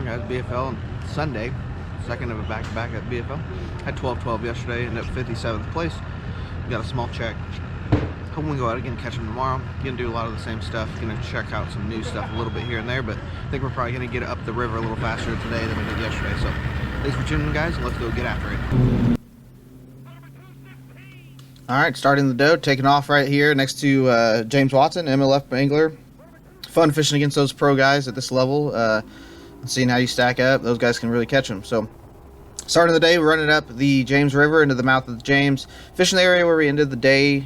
guys. BFL on Sunday, second of a back-to-back at BFL. Had 12-12 yesterday, ended up 57th place. Got a small check. Hoping we go out again, catch them tomorrow. Gonna do a lot of the same stuff. Gonna check out some new stuff a little bit here and there, but I think we're probably gonna get up the river a little faster today than we did yesterday. So thanks for tuning in, guys, and let's go get after it. All right, starting the doe, taking off right here next to James Watson, MLF angler. Fun fishing against those pro guys at this level. Seeing how you stack up, those guys can really catch them. So, starting the day, we're running up the James River into the mouth of the James, fishing the area where we ended the day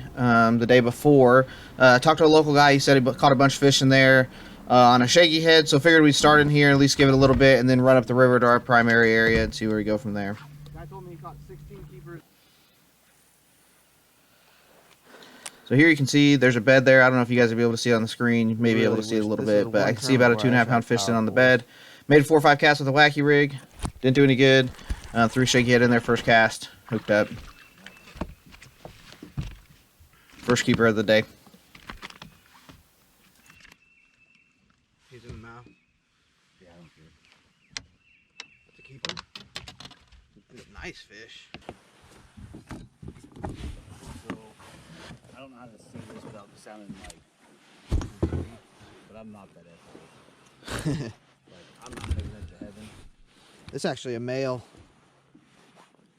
before. Talked to a local guy. He said he caught a bunch of fish in there on a shaky head. So, figured we'd start in here, at least give it a little bit, and then run up the river to our primary area and see where we go from there. The guy told me he caught 16 keepers. So here you can see there's a bed there. I don't know if you guys will be able to see it on the screen. You may be able to see it a little bit, but I can see about a 2.5 pound fish sitting on the bed. Made a 4 or 5 cast with a wacky rig. Didn't do any good. Threw shaky head in there first cast. Hooked up. First keeper of the day. He's in the mouth. Yeah, I don't care. That's a keeper. It's a nice fish. I don't know how to see this without sounding like, but I'm not that ethical. Like, I'm not making it to heaven. It's actually a male.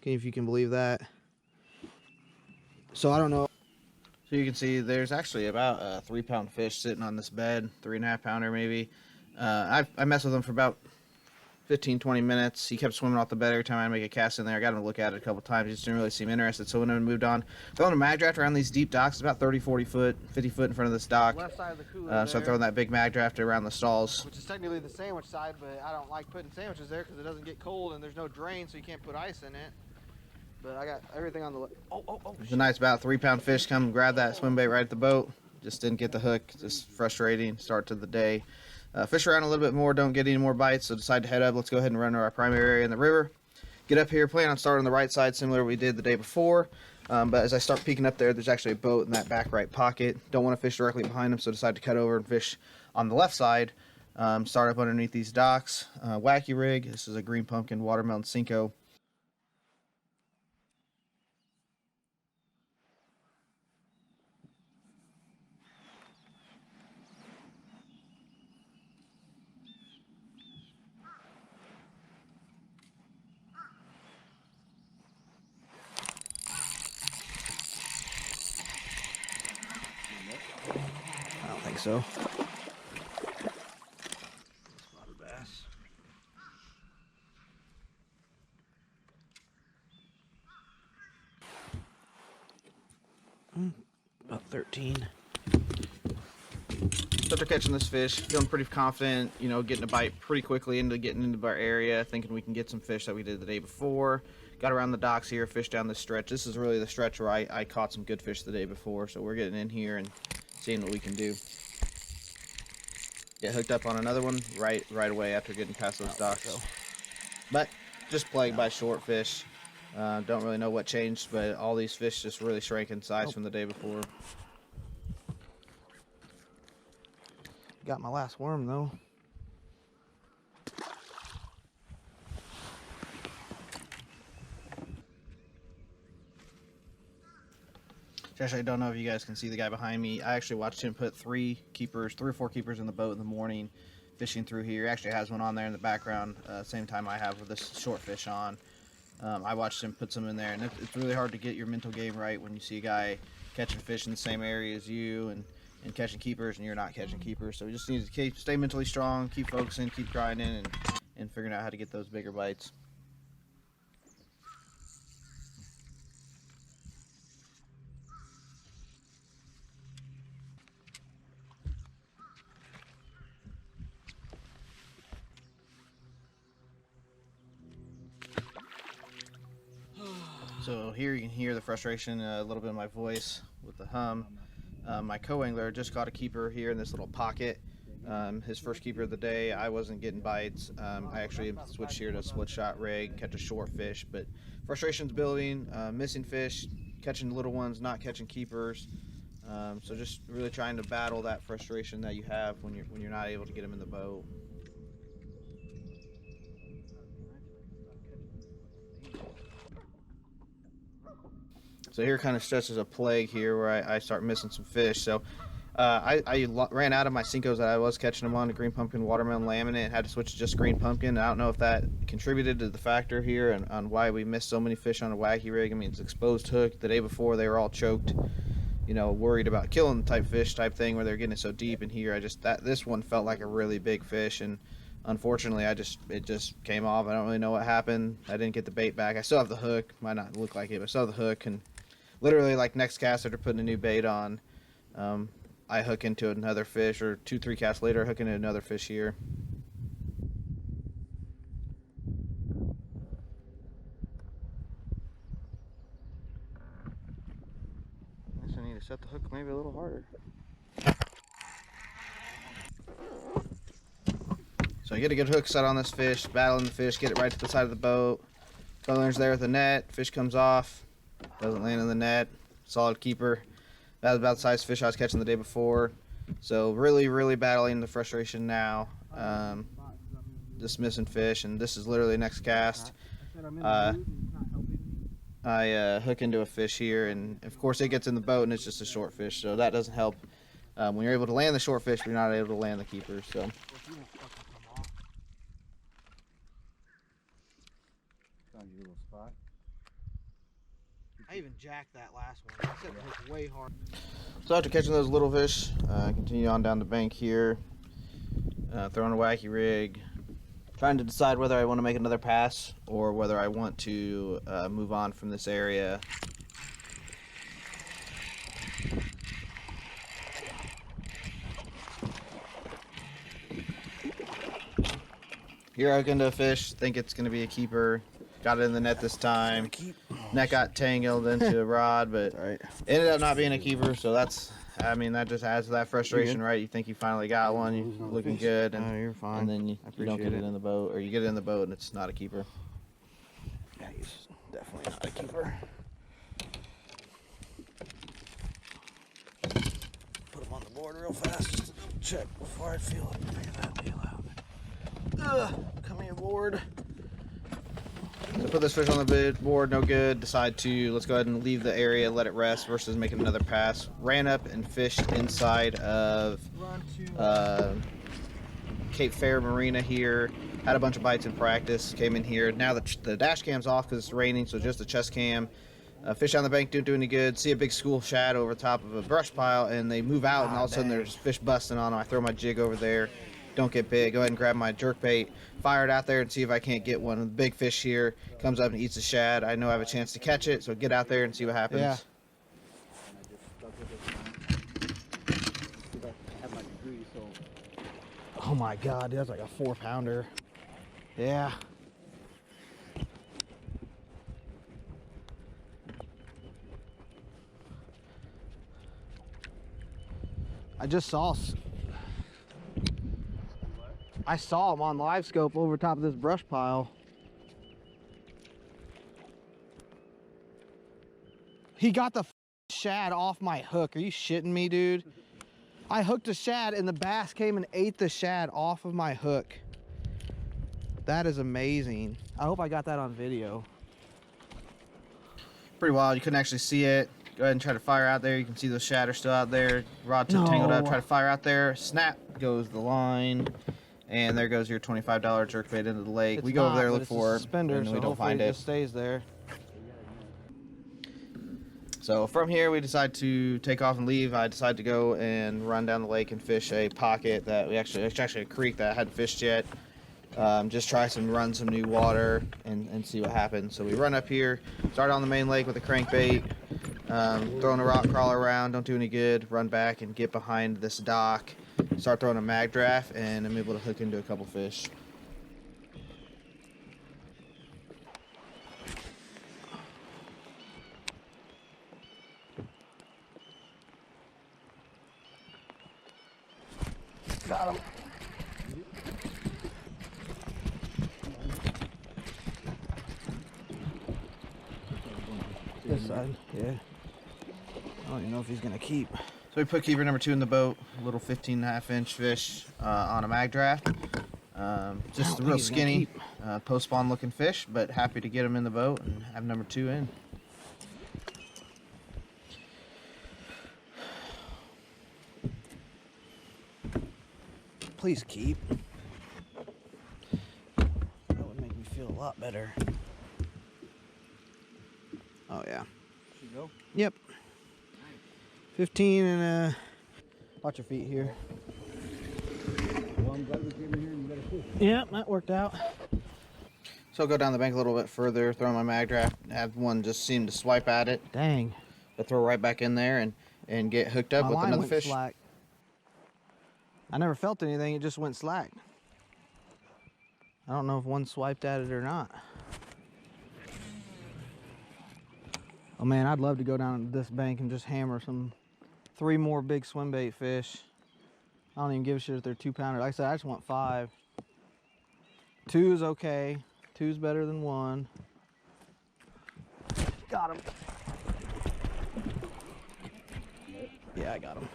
If you can believe that. So I don't know. So you can see there's actually about a 3 pound fish sitting on this bed, 3.5 pounder maybe. I messed with him for about 15-20 minutes. He kept swimming off the bed every time I make a cast in there. I got him to look at it a couple times. He just didn't really seem interested, so when I moved on, throwing a mag draft around these deep docks. It's about 30-40 foot, 50 foot in front of this dock. Left side of the cooler So I'm throwing that big mag draft around the stalls. which is technically the sandwich side, but I don't like putting sandwiches there because it doesn't get cold and there's no drain, so you can't put ice in it. But I got everything on the There's a nice about 3 pound fish come grab that swim bait right at the boat. Just didn't get the hook. Just frustrating start to the day. Fish around a little bit more, don't get any more bites, so decide to head up. Let's go ahead and run to our primary area in the river. Get up here, plan on starting on the right side, similar to what we did the day before. But as I start peeking up there, there's actually a boat in that back right pocket. Don't want to fish directly behind them, so decide to cut over and fish on the left side. Start up underneath these docks. Wacky rig. This is a green pumpkin watermelon Cinco. I don't think so. Spotted bass. About 13. So after catching this fish, feeling pretty confident, you know, getting a bite pretty quickly getting into our area, thinking we can get some fish that we did the day before. Got around the docks here, fished down this stretch. This is really the stretch where I caught some good fish the day before, so we're getting in here and seeing what we can do. Get hooked up on another one right away after getting past those docks. But just plagued by short fish. Don't really know what changed, but all these fish just really shrank in size from the day before. Got my last worm though. Actually, I don't know if you guys can see the guy behind me. I actually watched him put 3 or 4 keepers in the boat in the morning, fishing through here. He actually has one on there in the background, same time I have with this short fish on. I watched him put some in there, and it's really hard to get your mental game right when you see a guy catching fish in the same area as you and catching keepers, and you're not catching keepers. So we just need to stay mentally strong, keep focusing, keep grinding, and figuring out how to get those bigger bites. So here you can hear the frustration, a little bit of my voice with the hum. My co-angler just caught a keeper here in this little pocket. His first keeper of the day. I wasn't getting bites. I actually switched here to a split shot rig, catch a short fish, but frustration's building, missing fish, catching little ones, not catching keepers. So just really trying to battle that frustration that you have when you're not able to get them in the boat. So here kind of stretches a plague here where I start missing some fish. So I ran out of my Cincos that I was catching them on, the green pumpkin, watermelon, laminate, and had to switch to just green pumpkin. I don't know if that contributed to the factor here and on why we missed so many fish on a wacky rig. I mean, it's exposed hook. The day before they were all choked, you know, worried about killing the type fish type thing where they're getting it so deep. And here this one felt like a really big fish, and unfortunately it just came off. I don't really know what happened. I didn't get the bait back. I still have the hook. Might not look like it, but I still have the hook. And literally, like, next cast after putting a new bait on, I hook into another fish, or 2-3 casts later, I hook into another fish here. I guess I need to set the hook maybe a little harder. So I get a good hook set on this fish, battling the fish, get it right to the side of the boat. Color's there with the net, fish comes off, doesn't land in the net, solid keeper. That was about the size fish I was catching the day before. So really battling the frustration now. Just missing fish, and this is literally next cast. I hook into a fish here, and of course it gets in the boat and it's just a short fish, so that doesn't help. When you're able to land the short fish, but you're not able to land the keeper. So I even jacked that last one. I set the hook way hard. So after catching those little fish, continue on down the bank here, throwing a wacky rig, trying to decide whether I want to make another pass or whether I want to move on from this area. Here I hook into a fish, think it's going to be a keeper. Got it in the net this time. Net got tangled into a rod, but ended up not being a keeper. So that's, I mean, that just adds to that frustration, right? You think you finally got one, you're looking good, and, you're fine. and then you don't get it in the boat, or you get it in the boat and it's not a keeper. Yeah, he's definitely not a keeper. Put him on the board real fast just to double check before I feel it. Look at that deal out. Come here, board. So put this fish on the board, no good. Decide to, let's go ahead and leave the area, let it rest versus making another pass. Ran up and fished inside of Cape Fair Marina here. Had a bunch of bites in practice, came in here. Now the dash cam's off because it's raining, so just the chest cam. Fish on the bank don't do any good. See a big school shad over top of a brush pile, and they move out, and all of a sudden there's fish busting on them. I throw my jig over there. Don't get big. Go ahead and grab my jerk bait, fire it out there and see if I can't get one. The big fish here comes up and eats the shad. I know I have a chance to catch it, so get out there and see what happens. Yeah. Oh my God, that's like a 4-pounder. Yeah. I just saw him on live scope over top of this brush pile. He got the shad off my hook. Are you shitting me, dude? I hooked a shad and the bass came and ate the shad off of my hook. That is amazing. I hope I got that on video. Pretty wild. You couldn't actually see it. Go ahead and try to fire out there. You can see those shad are still out there. Rod tip tangled up. Try to fire out there. Snap goes the line. And there goes your $25 jerkbait into the lake. We go over there, look for it, and we don't find it. Just stays there. So from here, we decide to take off and leave. I decide to go and run down the lake and fish a pocket that it's actually a creek that I hadn't fished yet. Just try run some new water and see what happens. So we run up here, start on the main lake with a crankbait, throwing a rock crawler around, don't do any good. Run back and get behind this dock. Start throwing a mag draft, and I'm able to hook into a couple fish. Got him. This side, yeah. I don't even know if he's gonna keep. So we put keeper number 2 in the boat, a little 15.5-inch fish on a mag draft. Just a real skinny, post-spawn looking fish, but happy to get him in the boat and have number 2 in. Please keep. That would make me feel a lot better. Oh yeah. Should go? Yep. 15 and watch your feet here. Well, I'm glad we came in here and you got a fish. Yep, that worked out. So I'll go down the bank a little bit further, throw my mag draft, have one just seem to swipe at it, Dang. but throw right back in there and get hooked up My with line another went fish. slack. I never felt anything, it just went slack. I don't know if one swiped at it or not. Oh man, I'd love to go down this bank and just hammer 3 more big swim bait fish. I don't even give a shit if they're 2-pounder. Like I said, I just want 5. 2 is okay. 2's better than 1. Got him. Yeah, I got him.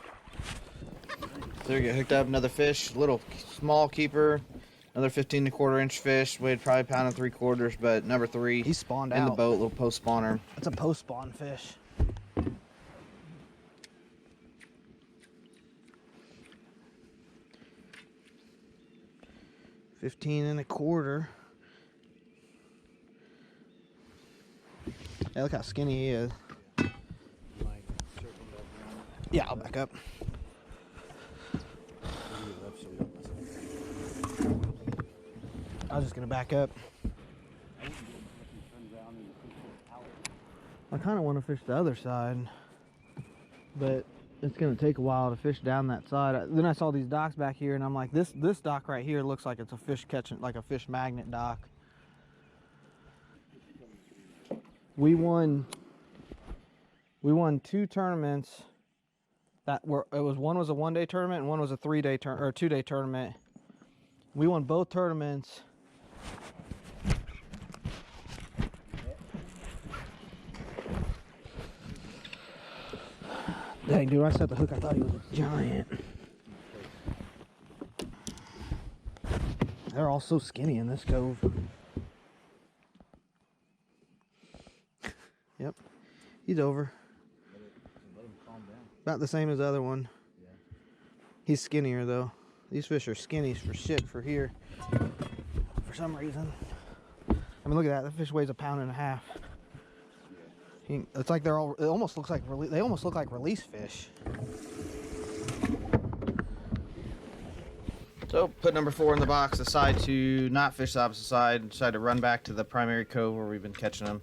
There you go, hooked up another fish, little small keeper, another 15 1/4 inch fish, weighed probably 1.75 pounds, but number 3 He spawned in out. the boat, little post spawner. That's a post spawn fish. $15 1/4. Hey, look how skinny he is. Like, circle back around. Yeah, I'll back up. Maybe left so we don't mess up. I was just gonna back up. I wouldn't do it if you turn around and the fish goes out. I kind of want to fish the other side, but it's gonna take a while to fish down that side. Then I saw these docks back here, and I'm like, this dock right here looks like it's a fish catching, like a fish magnet dock. We won 2 tournaments that were, one was a 1-day tournament and one was a 3-day or 2-day tournament. We won both tournaments. Dang, dude, when I set the hook, I thought he was a giant. They're all so skinny in this cove. Yep, he's over. Let him calm down. About the same as the other one. Yeah. He's skinnier though. These fish are skinny for shit for here. For some reason. I mean, look at that. That fish weighs 1.5 pounds. It's like they're all. It almost looks like they almost look like release fish. So put number 4 in the box, decide to not fish the opposite side, decide to run back to the primary cove where we've been catching them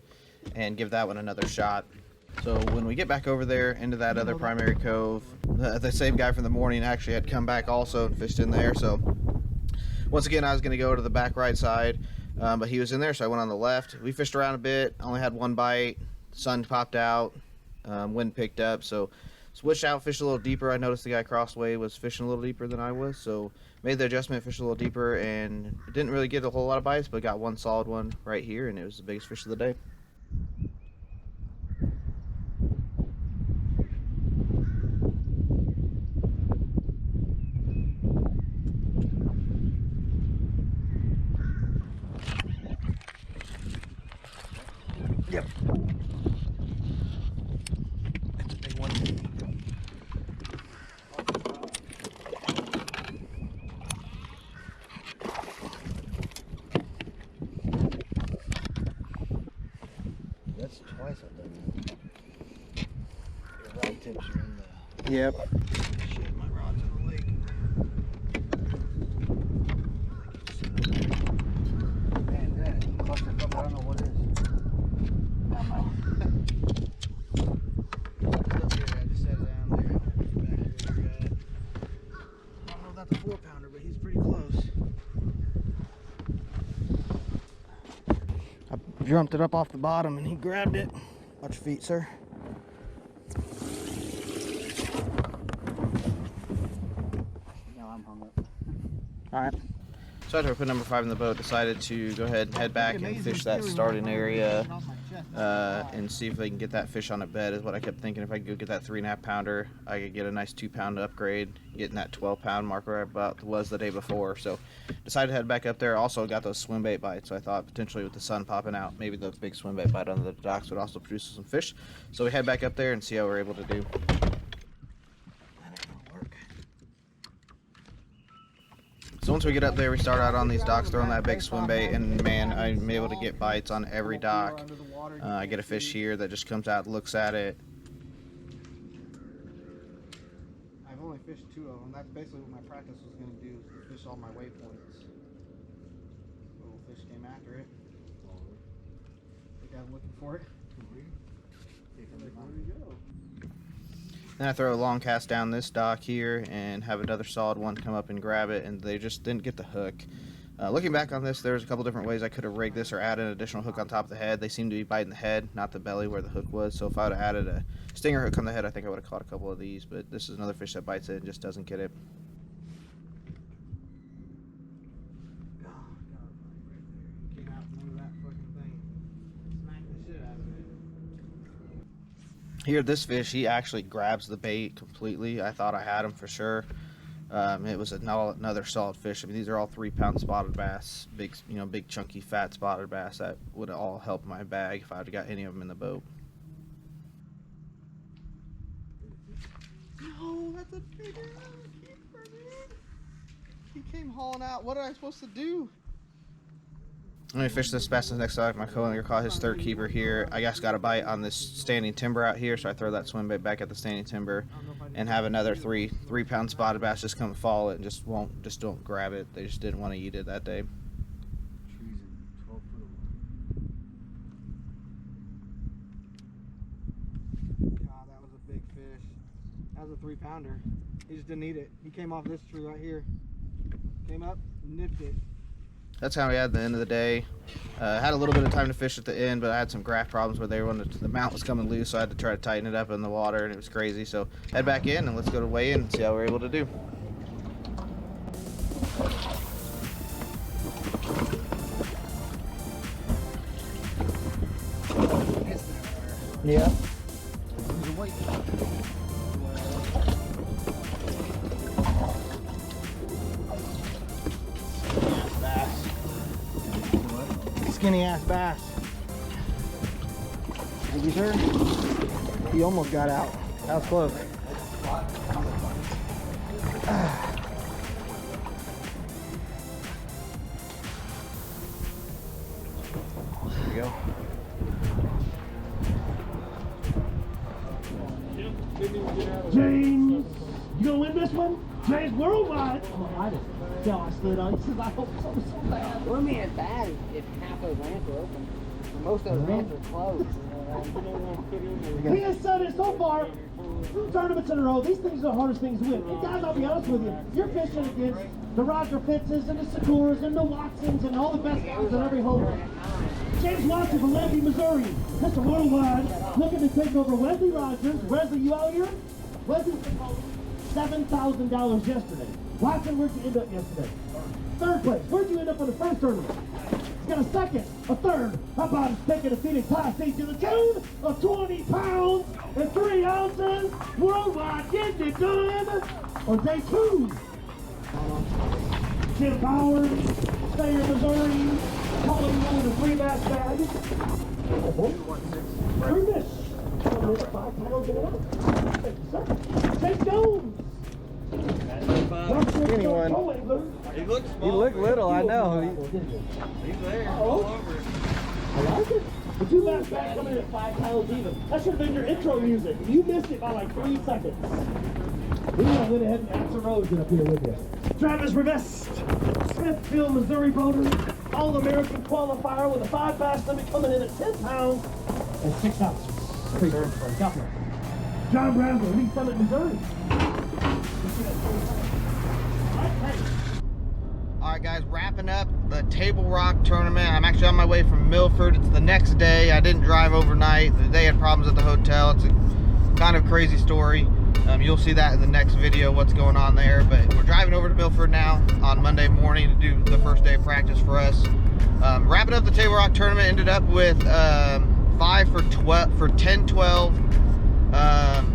and give that one another shot. So when we get back over there into that other primary cove, the same guy from the morning actually had come back also and fished in there. So once again, I was going to go to the back right side, but he was in there, so I went on the left. We fished around a bit, only had 1 bite, sun popped out, wind picked up, so switched out, fished a little deeper. I noticed the guy crossway was fishing a little deeper than I was, so made the adjustment, fished a little deeper, and didn't really get a whole lot of bites, but got 1 solid one right here, and it was the biggest fish of the day. Yep. That's a big one. That's twice I've done that. Your rod tips are in the... Yep. Shit, my rod's in the lake. Man, that clusterfuck, I don't know what it is. I don't know. I just set it down there. I don't know if that's a 4-pounder, but he's pretty close. I jumped it up off the bottom and he grabbed it. Watch your feet, sir. Now I'm hung up. All right. So after I put number 5 in the boat, decided to go ahead and head back and fish that starting area and see if I can get that fish on a bed is what I kept thinking. If I could go get that 3.5 pounder, I could get a nice 2-pound upgrade, getting that 12-pound mark where I about was the day before. So decided to head back up there. Also got those swim bait bites, so I thought potentially with the sun popping out, maybe the big swim bait bite on the docks would also produce some fish. So we head back up there and see how we're able to do. once we get up there, we start out on these docks throwing that big swim bait, and man, I'm able to get bites on every dock. I get a fish here that just comes out, looks at it. I've only fished 2 of them. That's basically what my practice was going to do, is fish all my waypoints. Little fish came after it. The guy looking for it. Where did he go? Then I throw a long cast down this dock here and have another solid one come up and grab it, and they just didn't get the hook. Looking back on this, there's a couple different ways I could have rigged this or added an additional hook on top of the head. They seem to be biting the head, not the belly where the hook was. So if I would have added a stinger hook on the head, I think I would have caught a couple of these. But this is another fish that bites it and just doesn't get it. Came out from under that fucking thing. Smacked the shit out of it. Here, this fish, he actually grabs the bait completely. I thought I had him for sure. It was another solid fish. I mean, these are all 3-pound spotted bass, big, big chunky fat spotted bass. That would have all helped my bag if I'd got any of them in the boat. No, that's a bigger keeper, dude. He came hauling out. What am I supposed to do? Let me fish this bass next dock. My co-angler caught his 3rd keeper here. I guess got a bite on this standing timber out here, so I throw that swim bait back at the standing timber and have another 3-pound spotted bass just come follow it and just don't grab it. They just didn't want to eat it that day. God, that was a big fish. That was a 3-pounder. He just didn't eat it. He came off this tree right here. Came up, nipped it. That's how we had the end of the day. Had a little bit of time to fish at the end, but I had some graft problems where the mount was coming loose, so I had to try to tighten it up in the water, and it was crazy. So head back in and let's go to weigh in and see how we're able to do. Yeah. Skinny ass bass. Thank you, sir. He almost got out. That was close. There we go. James, you gonna win this one? James Worldwide. I just fell. I slid on. He says, I hope so bad. Well, I mean, it's bad if half those ramps are open. Most of those ramps are closed. He has said it so far. 2 tournaments in a row. These things are the hardest things to win. And guys, I'll be honest with you. You're fishing against the Roger Fitzes and the Secours and the Watsons and all the best guys in every hole. James Watson from Lampy, Missouri. Mr. Worldwide looking to take over Wesley Rogers. Wesley, you out here? Wesley's been home $7,000 yesterday. Watson, where'd you end up yesterday? 3rd place. Where'd you end up in the first tournament? He's got a 2nd, a 3rd. How about him taking a seat in Class C to the tune of 20 pounds and 3 ounces? Worldwide gets it done on day 2. Jim Bowers, Stayer, Missouri, calling you the 3 bass bag. 3 fish. 5 pounds in a row. Thank you, sir. Jake Jones. Skinny one. He looks small. He looked little, I know. He's there, all over. I like it. The 2 bass back coming in at 5 pounds even. That should have been your intro music. You missed it by like 3 seconds. We went ahead and Axel Rose up here with you. Travis Rivest, Smithfield, Missouri boater, All-American qualifier with a 5 bass limit coming in at 10 pounds and 6 ounces. John Bradley, Lee Summit, Missouri. All right, guys, wrapping up the Table Rock tournament. I'm actually on my way from Milford. It's the next day. I didn't drive overnight. The day had problems at the hotel. It's a kind of crazy story. You'll see that in the next video, what's going on there. But we're driving over to Milford now on Monday morning to do the first day of practice for us. Wrapping up the Table Rock tournament, ended up with 5 for 10-12.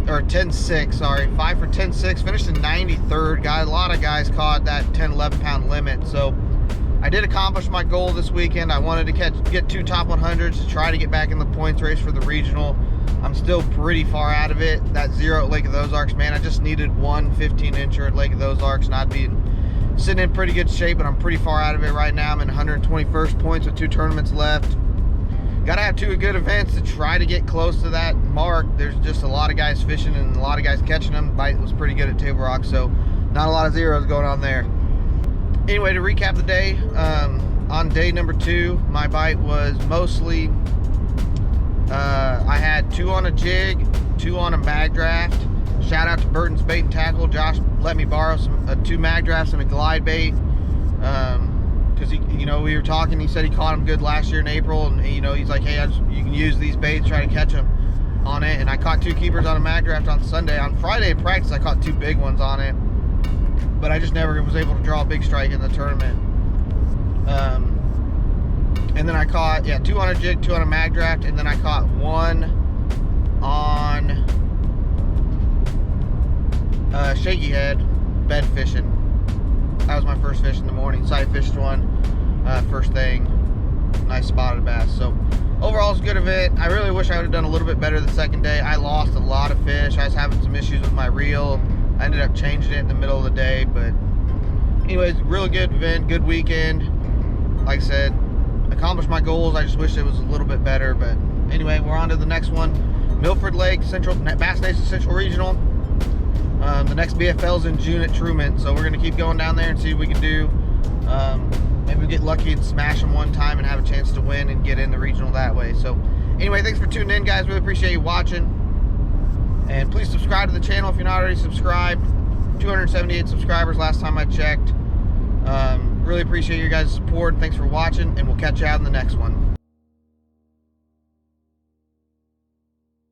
Or 10-6, sorry, 5 for 10-6, finished in 93rd. Got a lot of guys caught that 10-11 pound limit, so I did accomplish my goal this weekend. I wanted to get 2 top 100s to try to get back in the points race for the regional. I'm still pretty far out of it. That 0 at Lake of the Ozarks, man, I just needed one 15-incher at Lake of the Ozarks, and I'd be sitting in pretty good shape, but I'm pretty far out of it right now. I'm in 121st points with 2 tournaments left. Gotta have 2 good events to try to get close to that mark. There's just a lot of guys fishing and a lot of guys catching them. Bite was pretty good at Table Rock, so not a lot of zeros going on there. Anyway, to recap the day, on day number 2, my bite was mostly, I had 2 on a jig, 2 on a mag draft. Shout out to Burton's Bait and Tackle. Josh let me borrow some 2 mag drafts and a glide bait. Because you know, we were talking. He said he caught them good last year in April, and you know, he's like, hey, you can use these baits, try to catch them on it. And I caught 2 keepers on a mag draft on Sunday. On Friday in practice, I caught 2 big ones on it, but I just never was able to draw a big strike in the tournament. And then I caught 2 on a jig, 2 on a mag draft, and then I caught 1 on shaky head bed fishing. That was my first fish in the morning. Sight fished one first thing. Nice spotted bass. So overall, it's a good event. I really wish I would have done a little bit better the second day. I lost a lot of fish. I was having some issues with my reel. I ended up changing it in the middle of the day. But anyways, really good event, good weekend. Like I said, accomplished my goals. I just wish it was a little bit better. But anyway, we're on to the next one. Milford Lake, Bass Nation Central Regional. The next BFL's in June at Truman, so we're going to keep going down there and see what we can do. Maybe we get lucky and smash them one time and have a chance to win and get in the regional that way. So anyway, thanks for tuning in, guys. Really appreciate you watching. And please subscribe to the channel if you're not already subscribed. 278 subscribers last time I checked. Really appreciate your guys' support. Thanks for watching, and we'll catch you out in the next one.